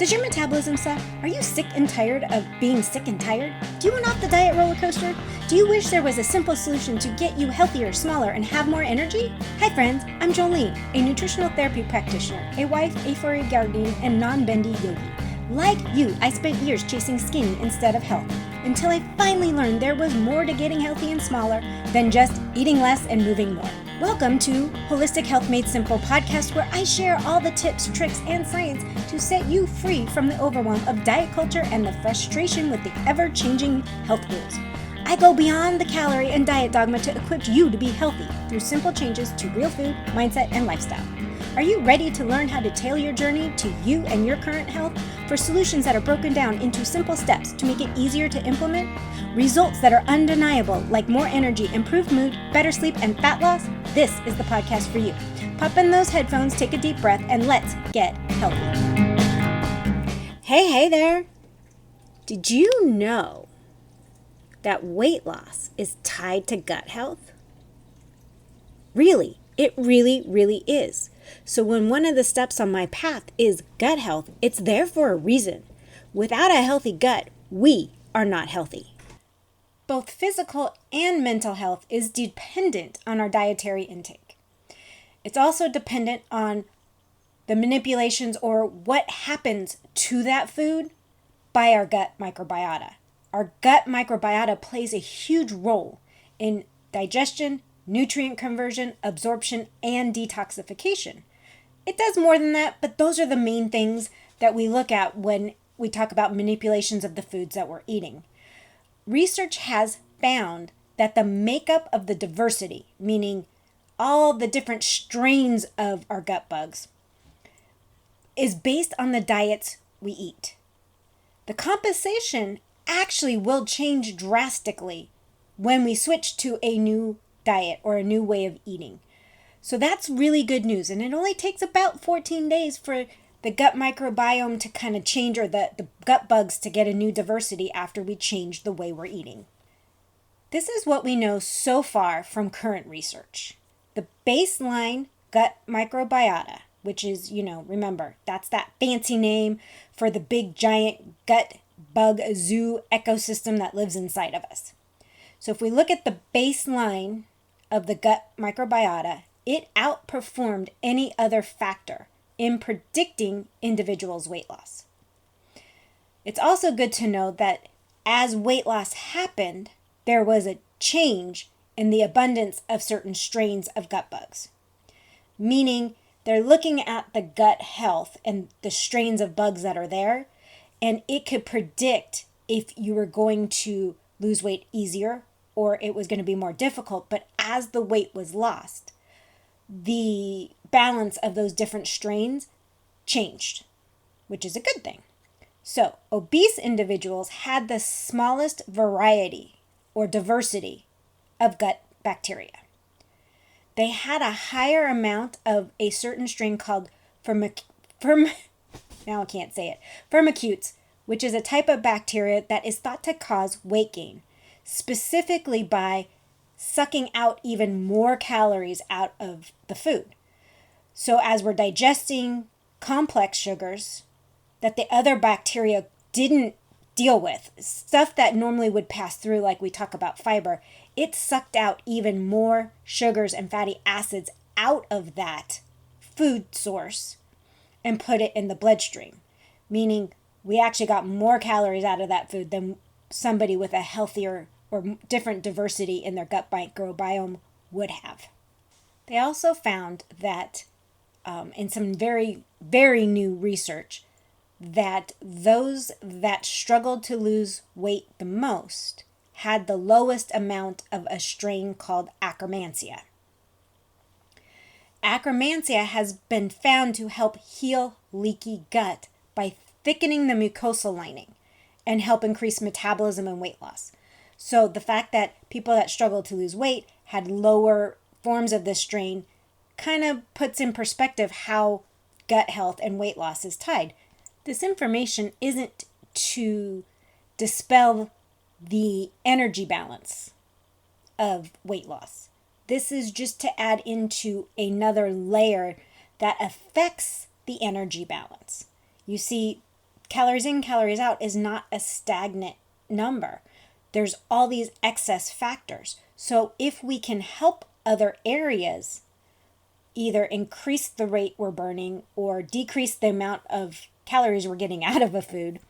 Does your metabolism suck? Are you sick and tired of being sick and tired? Do you want off the diet roller coaster? Do you wish there was a simple solution to get you healthier, smaller, and have more energy? Hi friends, I'm Jolene, a nutritional therapy practitioner, a wife, a furry guardian, and non-bendy yogi. Like you, I spent years chasing skinny instead of health, until I finally learned there was more to getting healthy and smaller than just eating less and moving more. Welcome to Holistic Health Made Simple podcast, where I share all the tips, tricks, and science to set you free from the overwhelm of diet culture and the frustration with the ever-changing health rules. I go beyond the calorie and diet dogma to equip you to be healthy through simple changes to real food, mindset, and lifestyle. Are you ready to learn how to tailor your journey to you and your current health for solutions that are broken down into simple steps to make it easier to implement? Results that are undeniable, like more energy, improved mood, better sleep, and fat loss? This is the podcast for you. Pop in those headphones, take a deep breath, and let's get healthy. Hey there. Did you know that weight loss is tied to gut health? Really, it really is. So when one of the steps on my path is gut health, it's there for a reason. Without a healthy gut, we are not healthy. Both physical and mental health is dependent on our dietary intake. It's also dependent on the manipulations or what happens to that food by our gut microbiota. Our gut microbiota plays a huge role in digestion, nutrient conversion, absorption, and detoxification. It does more than that, but those are the main things that we look at when we talk about manipulations of the foods that we're eating. Research has found that the makeup of the diversity, meaning all the different strains of our gut bugs, is based on the diets we eat. The composition actually will change drastically when we switch to a new diet or a new way of eating. So that's really good news. And it only takes about 14 days for the gut microbiome to kind of change, or the gut bugs to get a new diversity after we change the way we're eating. This is what we know so far from current research. The baseline gut microbiota, which is, remember, that's that fancy name for the big giant gut bug zoo ecosystem that lives inside of us. So if we look at the baseline of the gut microbiota, it outperformed any other factor in predicting individuals' weight loss. It's also good to know that as weight loss happened, there was a change in the abundance of certain strains of gut bugs. Meaning they're looking at the gut health and the strains of bugs that are there, and it could predict if you were going to lose weight easier or it was going to be more difficult. But as the weight was lost, the balance of those different strains changed, which is a good thing. So obese individuals had the smallest variety or diversity of gut bacteria. They had a higher amount of a certain strain called firmicutes, which is a type of bacteria that is thought to cause weight gain, specifically by sucking out even more calories out of the food. So as we're digesting complex sugars that the other bacteria didn't deal with, stuff that normally would pass through, like we talk about fiber, it sucked out even more sugars and fatty acids out of that food source and put it in the bloodstream, meaning we actually got more calories out of that food than somebody with a healthier or different diversity in their gut microbiome would have. They also found that in some very, very new research, that those that struggled to lose weight the most had the lowest amount of a strain called Akkermansia. Akkermansia has been found to help heal leaky gut by thickening the mucosal lining and help increase metabolism and weight loss. So the fact that people that struggle to lose weight had lower forms of this strain kind of puts in perspective how gut health and weight loss is tied. This information isn't to dispel the energy balance of weight loss. This is just to add into another layer that affects the energy balance. You see, calories in, calories out is not a stagnant number. There's all these excess factors. So if we can help other areas either increase the rate we're burning or decrease the amount of calories we're getting out of a food,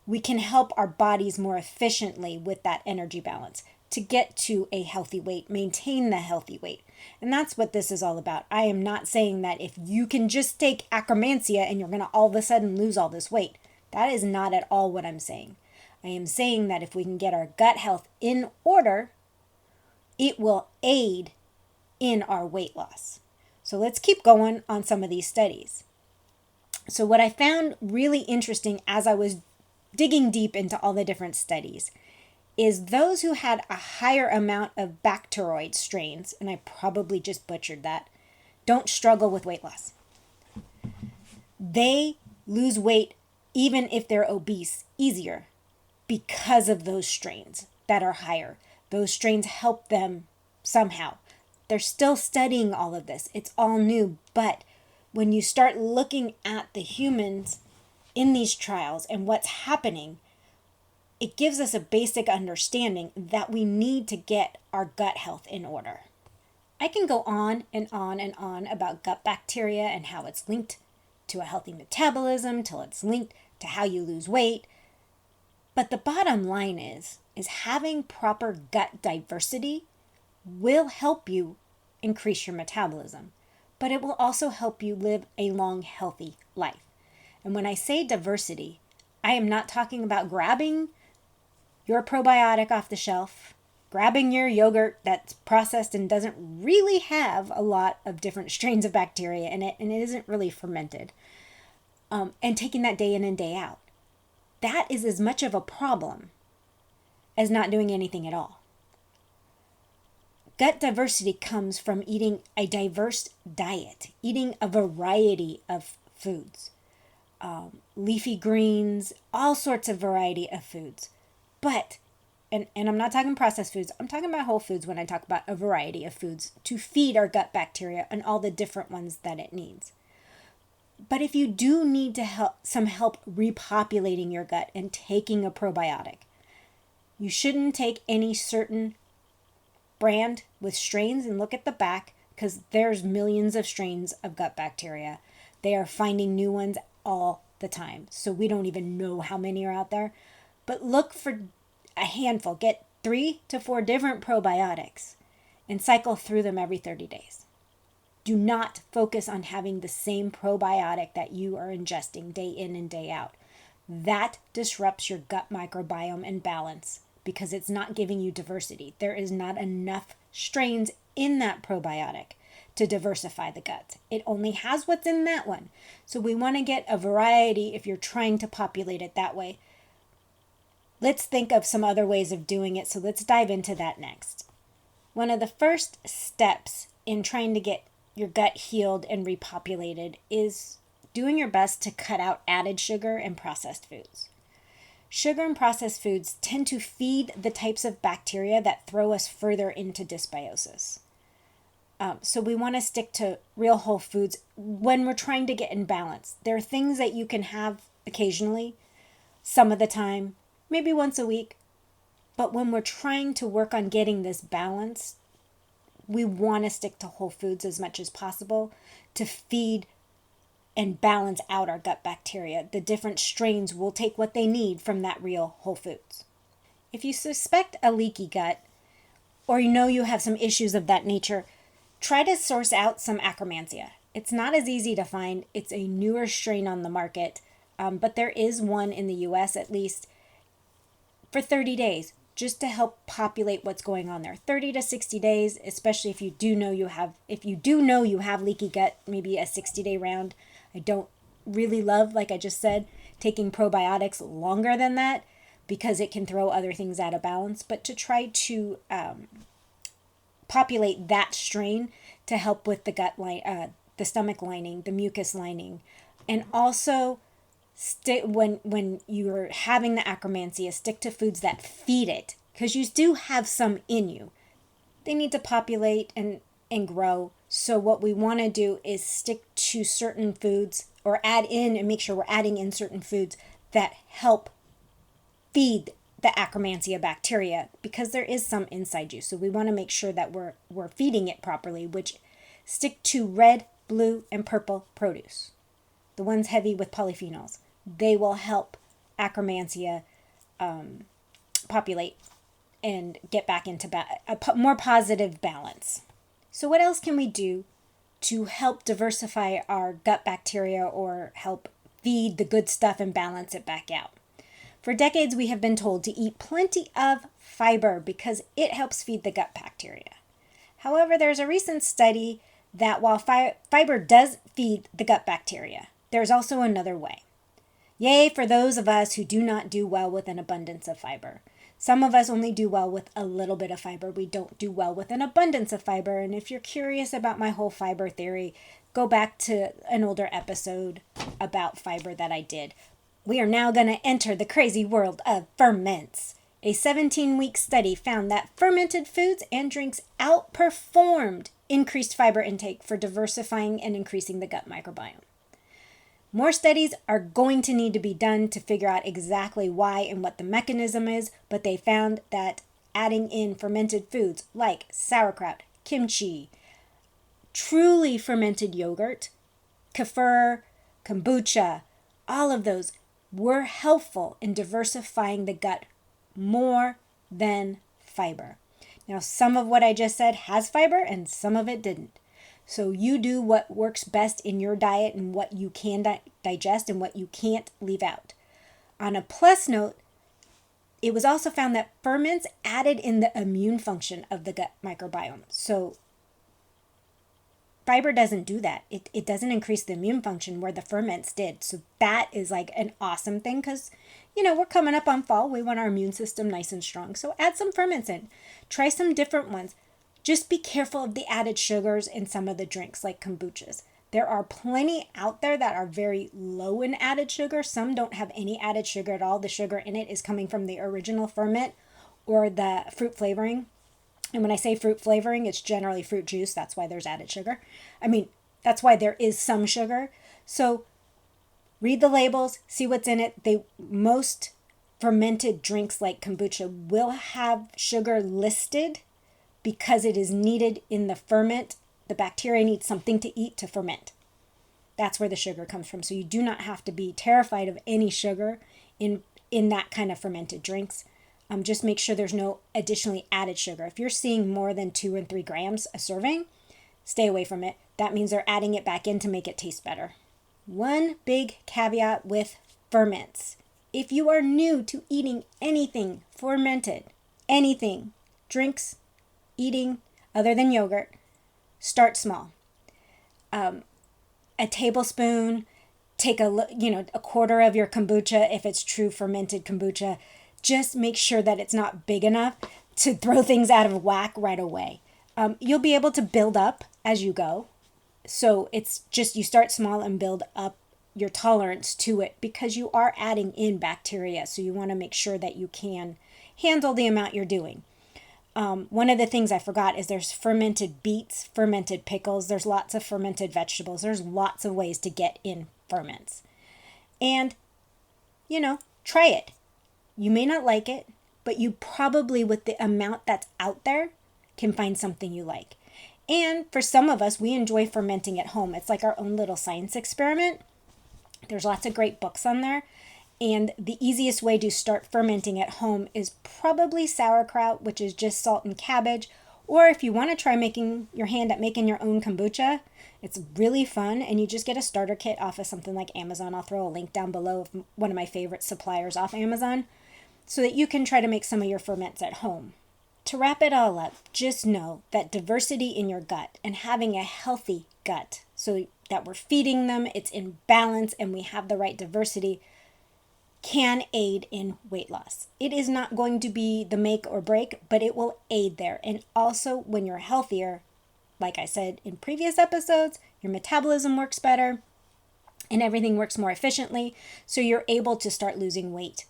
we can help our bodies more efficiently with that energy balance to get to a healthy weight, maintain the healthy weight. And that's what this is all about. I am not saying that if you can just take Akkermansia and you're going to all of a sudden lose all this weight. That is not at all what I'm saying. I am saying that if we can get our gut health in order, it will aid in our weight loss. So let's keep going on some of these studies. So what I found really interesting as I was digging deep into all the different studies is those who had a higher amount of bacteroid strains, and I probably just butchered that, don't struggle with weight loss. They lose weight even if they're obese easier because of those strains that are higher. Those strains help them somehow. They're still studying all of this. It's all new, but when you start looking at the humans in these trials and what's happening, it gives us a basic understanding that we need to get our gut health in order. I can go on and on and on about gut bacteria and how it's linked to a healthy metabolism, till it's linked to how you lose weight. But the bottom line is having proper gut diversity will help you increase your metabolism, but it will also help you live a long, healthy life. And when I say diversity, I am not talking about grabbing your probiotic off the shelf, grabbing your yogurt that's processed and doesn't really have a lot of different strains of bacteria in it, and it isn't really fermented, and taking that day in and day out. That is as much of a problem as not doing anything at all. Gut diversity comes from eating a diverse diet, eating a variety of foods, leafy greens, all sorts of variety of foods. But, and I'm not talking processed foods, I'm talking about whole foods when I talk about a variety of foods to feed our gut bacteria and all the different ones that it needs. But if you do need to some help repopulating your gut and taking a probiotic, you shouldn't take any certain brand with strains and look at the back, because there's millions of strains of gut bacteria. They are finding new ones all the time. So we don't even know how many are out there. But look for a handful. Get 3 to 4 different probiotics and cycle through them every 30 days. Do not focus on having the same probiotic that you are ingesting day in and day out. That disrupts your gut microbiome and balance because it's not giving you diversity. There is not enough strains in that probiotic to diversify the gut. It only has what's in that one. So we want to get a variety if you're trying to populate it that way. Let's think of some other ways of doing it. So let's dive into that next. One of the first steps in trying to get your gut healed and repopulated is doing your best to cut out added sugar and processed foods. Sugar and processed foods tend to feed the types of bacteria that throw us further into dysbiosis. So we want to stick to real whole foods when we're trying to get in balance. There are things that you can have occasionally, some of the time, maybe once a week. But when we're trying to work on getting this balance, we want to stick to whole foods as much as possible to feed and balance out our gut bacteria. The different strains will take what they need from that real whole foods. If you suspect a leaky gut, or you know you have some issues of that nature, try to source out some Akkermansia. It's not as easy to find. It's a newer strain on the market, but there is one in the US at least for 30 days. Just to help populate what's going on there. 30 to 60 days, especially if you do know you have leaky gut, maybe a 60-day round. I don't really love, like I just said, taking probiotics longer than that because it can throw other things out of balance. But to try to populate that strain to help with the gut line, the stomach lining, the mucus lining, and also when you're having the Akkermansia, stick to foods that feed it, because you do have some in you. They need to populate and grow. So what we want to do is stick to certain foods or add in and make sure we're adding in certain foods that help feed the Akkermansia bacteria, because there is some inside you. So we want to make sure that we're feeding it properly, which stick to red, blue, and purple produce. The ones heavy with polyphenols. They will help Akkermansia populate and get back into a more positive balance. So what else can we do to help diversify our gut bacteria or help feed the good stuff and balance it back out? For decades, we have been told to eat plenty of fiber because it helps feed the gut bacteria. However, there's a recent study that while fiber does feed the gut bacteria, there's also another way. Yay for those of us who do not do well with an abundance of fiber. Some of us only do well with a little bit of fiber. We don't do well with an abundance of fiber. And if you're curious about my whole fiber theory, go back to an older episode about fiber that I did. We are now going to enter the crazy world of ferments. A 17-week study found that fermented foods and drinks outperformed increased fiber intake for diversifying and increasing the gut microbiome. More studies are going to need to be done to figure out exactly why and what the mechanism is, but they found that adding in fermented foods like sauerkraut, kimchi, truly fermented yogurt, kefir, kombucha, all of those were helpful in diversifying the gut more than fiber. Now, some of what I just said has fiber and some of it didn't. So you do what works best in your diet and what you can digest and what you can't leave out. On a plus note, it was also found that ferments added in the immune function of the gut microbiome. So fiber doesn't do that. It doesn't increase the immune function where the ferments did. So that is like an awesome thing because, we're coming up on fall. We want our immune system nice and strong. So add some ferments in. Try some different ones. Just be careful of the added sugars in some of the drinks like kombuchas. There are plenty out there that are very low in added sugar. Some don't have any added sugar at all. The sugar in it is coming from the original ferment or the fruit flavoring. And when I say fruit flavoring, it's generally fruit juice. That's why there's added sugar. That's why there is some sugar. So read the labels, see what's in it. Most fermented drinks like kombucha will have sugar listed because it is needed in the ferment. The bacteria needs something to eat to ferment. That's where the sugar comes from. So you do not have to be terrified of any sugar in that kind of fermented drinks. Just make sure there's no additionally added sugar. If you're seeing more than 2 and 3 grams a serving, stay away from it. That means they're adding it back in to make it taste better. One big caveat with ferments. If you are new to eating anything fermented, anything, drinks, eating other than yogurt, start small. A tablespoon, take a quarter of your kombucha if it's true fermented kombucha. Just make sure that it's not big enough to throw things out of whack right away. You'll be able to build up as you go. So it's just you start small and build up your tolerance to it because you are adding in bacteria. So you want to make sure that you can handle the amount you're doing. One of the things I forgot is there's fermented beets, fermented pickles. There's lots of fermented vegetables. There's lots of ways to get in ferments. And, try it. You may not like it, but you probably, with the amount that's out there, can find something you like. And for some of us, we enjoy fermenting at home. It's like our own little science experiment. There's lots of great books on there. And the easiest way to start fermenting at home is probably sauerkraut, which is just salt and cabbage. Or if you want to try making your hand at making your own kombucha, it's really fun. And you just get a starter kit off of something like Amazon. I'll throw a link down below of one of my favorite suppliers off Amazon so that you can try to make some of your ferments at home. To wrap it all up, just know that diversity in your gut and having a healthy gut so that we're feeding them, it's in balance, and we have the right diversity can aid in weight loss. It is not going to be the make or break, but it will aid there. And also when you're healthier, like I said in previous episodes, your metabolism works better and everything works more efficiently. So you're able to start losing weight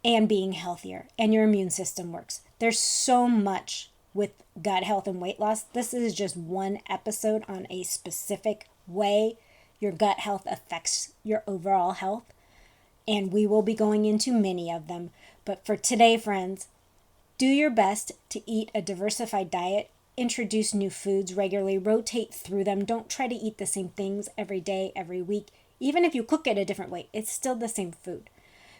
and being healthier and your immune system works. There's so much with gut health and weight loss. This is just one episode on a specific way your gut health affects your overall health. and we will be going into many of them. But for today, friends, do your best to eat a diversified diet, introduce new foods regularly, rotate through them. Don't try to eat the same things every day, every week. Even if you cook it a different way, it's still the same food.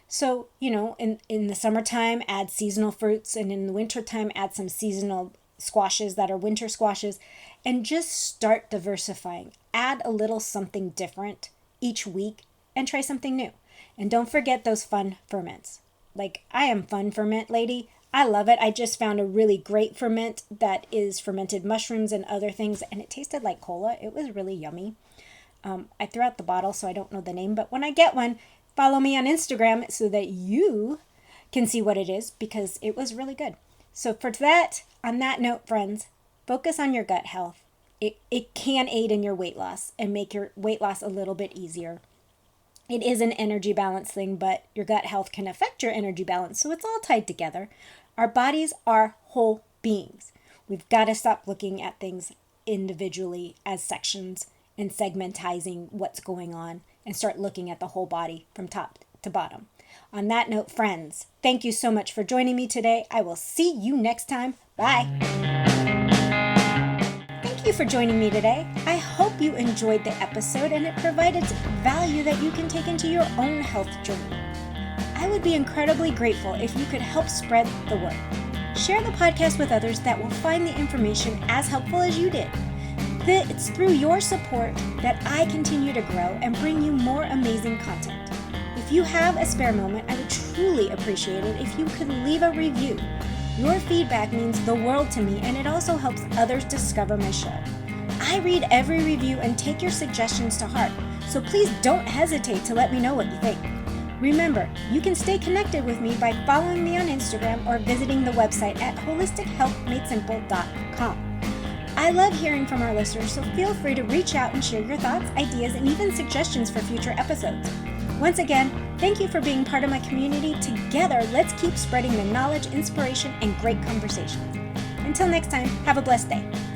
So, in the summertime, add seasonal fruits, and in the wintertime, add some seasonal squashes that are winter squashes, and just start diversifying. Add a little something different each week and try something new. And don't forget those fun ferments. Like, I am fun ferment lady. I love it. I just found a really great ferment that is fermented mushrooms and other things, and it tasted like cola. It was really yummy. I threw out the bottle, so I don't know the name, but when I get one, follow me on Instagram so that you can see what it is, because it was really good. So on that note, friends, focus on your gut health. It can aid in your weight loss and make your weight loss a little bit easier. It is an energy balance thing, but your gut health can affect your energy balance, so it's all tied together. Our bodies are whole beings. We've got to stop looking at things individually as sections and segmentizing what's going on and start looking at the whole body from top to bottom. On that note, friends, thank you so much for joining me today. I will see you next time. Bye. Thank you for joining me today. I hope you enjoyed the episode and it provided value that you can take into your own health journey. I would be incredibly grateful if you could help spread the word. Share the podcast with others that will find the information as helpful as you did. It's through your support that I continue to grow and bring you more amazing content. If you have a spare moment, I would truly appreciate it if you could leave a review. Your feedback means the world to me, and it also helps others discover my show. I read every review and take your suggestions to heart, so please don't hesitate to let me know what you think. Remember, you can stay connected with me by following me on Instagram or visiting the website at holistichealthmadesimple.com. I love hearing from our listeners, so feel free to reach out and share your thoughts, ideas, and even suggestions for future episodes. Once again, thank you for being part of my community. Together, let's keep spreading the knowledge, inspiration, and great conversations. Until next time, have a blessed day.